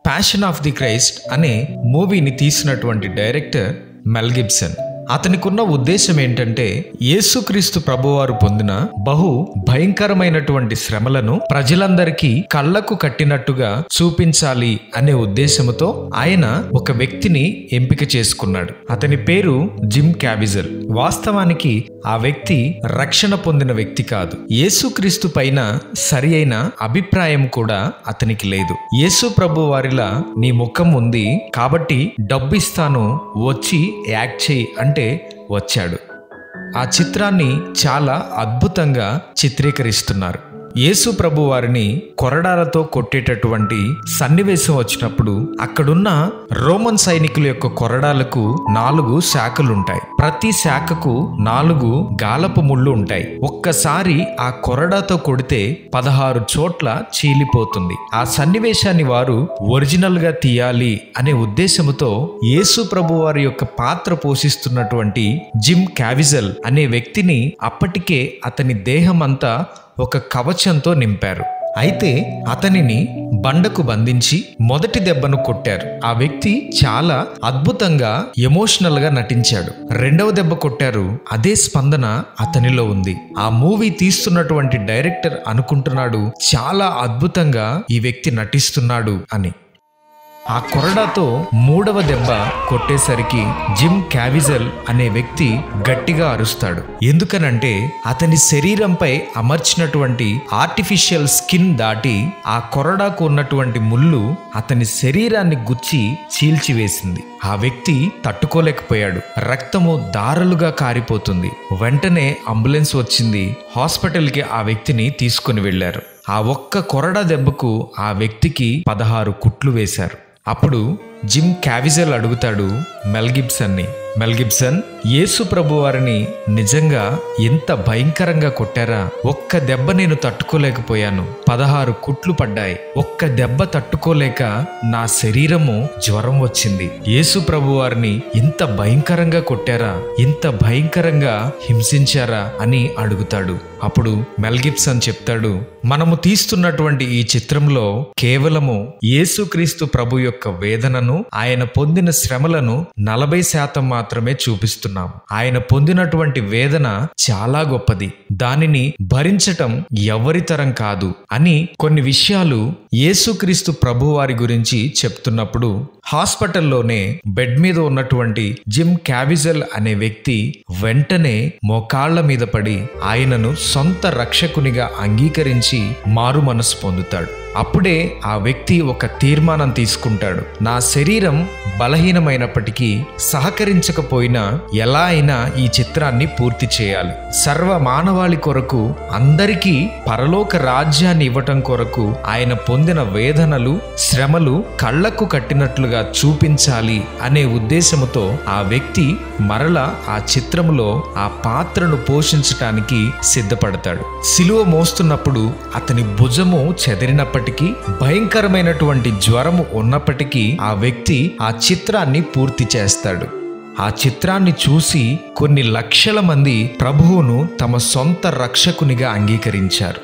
Passion of the Christ అనే మూవీని తీసినటువంటి డైరెక్టర్ మెల్ గిబ్సన్. అతనికున్న ఉద్దేశం ఏంటంటే యేసుక్రీస్తు ప్రభువారు పొందిన బహు భయంకరమైనటువంటి శ్రమలను ప్రజలందరికీ కళ్లకు కట్టినట్టుగా చూపించాలి అనే ఉద్దేశంతో ఆయన ఒక వ్యక్తిని ఎంపిక చేసుకున్నాడు. అతని పేరు జిమ్ క్యావిజల్. వాస్తవానికి ఆ వ్యక్తి రక్షణ పొందిన వ్యక్తి కాదు. యేసుక్రీస్తు పైన సరి అయిన అభిప్రాయం కూడా అతనికి లేదు. యేసు ప్రభు వారిలా నీ ముఖం ఉంది కాబట్టి డబ్బు ఇస్తాను, వచ్చి యాక్ట్ చేయి అంటే వచ్చాడు. ఆ చిత్రాన్ని చాలా అద్భుతంగా చిత్రీకరిస్తున్నారు. యేసు ప్రభు వారిని కొరడాలతో కొట్టేటటువంటి సన్నివేశం వచ్చినప్పుడు అక్కడున్న రోమన్ సైనికుల యొక్క కొరడాలకు 4 శాఖలుంటాయి. ప్రతి శాఖకు 4 గాలపు ముళ్ళు ఉంటాయి. ఒక్కసారి ఆ కొరడాతో కొడితే 16 చోట్ల చీలిపోతుంది. ఆ సన్నివేశాన్ని వారు ఒరిజినల్ గా తీయాలి అనే ఉద్దేశంతో యేసు ప్రభు వారి యొక్క పాత్ర పోషిస్తున్నటువంటి జిమ్ క్యావిజల్ అనే వ్యక్తిని అప్పటికే అతని దేహం అంతా ఒక కవచంతో నింపారు. అయితే అతనిని బండకు బంధించి మొదటి దెబ్బను కొట్టారు. ఆ వ్యక్తి చాలా అద్భుతంగా ఎమోషనల్ గా నటించాడు. రెండవ దెబ్బ కొట్టారు, అదే స్పందన అతనిలో ఉంది. ఆ మూవీ తీస్తున్నటువంటి డైరెక్టర్ అనుకుంటున్నాడు చాలా అద్భుతంగా ఈ వ్యక్తి నటిస్తున్నాడు అని. ఆ కొరడాతో 3వ దెబ్బ కొట్టేసరికి జిమ్ క్యావిజల్ అనే వ్యక్తి గట్టిగా అరుస్తాడు. ఎందుకనంటే అతని శరీరంపై అమర్చినటువంటి ఆర్టిఫిషియల్ స్కిన్ దాటి ఆ కొరడాకు ఉన్నటువంటి ముళ్ళు అతని శరీరాన్ని గుచ్చి చీల్చివేసింది. ఆ వ్యక్తి తట్టుకోలేకపోయాడు. రక్తము దారలుగా కారిపోతుంది. వెంటనే అంబులెన్స్ వచ్చింది. హాస్పిటల్కి ఆ వ్యక్తిని తీసుకుని వెళ్లారు. ఆ ఒక్క కొరడా దెబ్బకు ఆ వ్యక్తికి 16 కుట్లు వేశారు. అప్పుడు జిమ్ క్యావిజల్ అడుగుతాడు మెల్ గిబ్సన్ని, మెల్ గిబ్సన్, యేసు ప్రభు వారిని నిజంగా ఎంత భయంకరంగా కొట్టారా? ఒక్క దెబ్బ నేను తట్టుకోలేకపోయాను. 16 కుట్లు పడ్డాయి. ఒక్క దెబ్బ తట్టుకోలేక నా శరీరము జ్వరం వచ్చింది. యేసు ప్రభు వారిని ఇంత భయంకరంగా కొట్టారా? ఇంత భయంకరంగా హింసించారా అని అడుగుతాడు. అప్పుడు మెల్ గిబ్సన్ చెప్తాడు, మనము తీస్తున్నటువంటి ఈ చిత్రంలో కేవలము యేసుక్రీస్తు ప్రభు యొక్క వేదనను, ఆయన పొందిన శ్రమలను 40% మాత్రమే చూపిస్తున్నాం. ఆయన పొందినటువంటి వేదన చాలా గొప్పది. దానిని భరించటం ఎవరి తరం కాదు అని కొన్ని విషయాలు యేసుక్రీస్తు ప్రభు వారి గురించి చెప్తున్నప్పుడు హాస్పిటల్లోనే బెడ్ మీద ఉన్నటువంటి జిమ్ క్యావిజల్ అనే వ్యక్తి వెంటనే మోకాళ్ల మీద పడి ఆయనను సొంత రక్షకునిగా అంగీకరించి మారు మనసు పొందుతాడు. అప్పుడే ఆ వ్యక్తి ఒక తీర్మానం తీసుకుంటాడు. నా శరీరం బలహీనమైనప్పటికీ సహకరించకపోయినా ఎలా అయినా ఈ చిత్రాన్ని పూర్తి చేయాలి. సర్వ మానవాళి కొరకు, అందరికీ పరలోక రాజ్యాన్ని ఇవ్వటం కొరకు ఆయన పొందిన వేదనలు, శ్రమలు కళ్లకు కట్టినట్లుగా చూపించాలి అనే ఉద్దేశముతో ఆ వ్యక్తి మరలా ఆ చిత్రములో ఆ పాత్రను పోషించటానికి సిద్ధపడతాడు. సిలువ మోస్తున్నప్పుడు అతని భుజము చెదిరినప్పటికీ, భయంకరమైనటువంటి జ్వరము ఉన్నప్పటికీ ఆ వ్యక్తి ఆ చిత్రాన్ని పూర్తి చేస్తాడు. ఆ చిత్రాన్ని చూసి కొన్ని లక్షల మంది ప్రభువును తమ సొంత రక్షకునిగా అంగీకరించారు.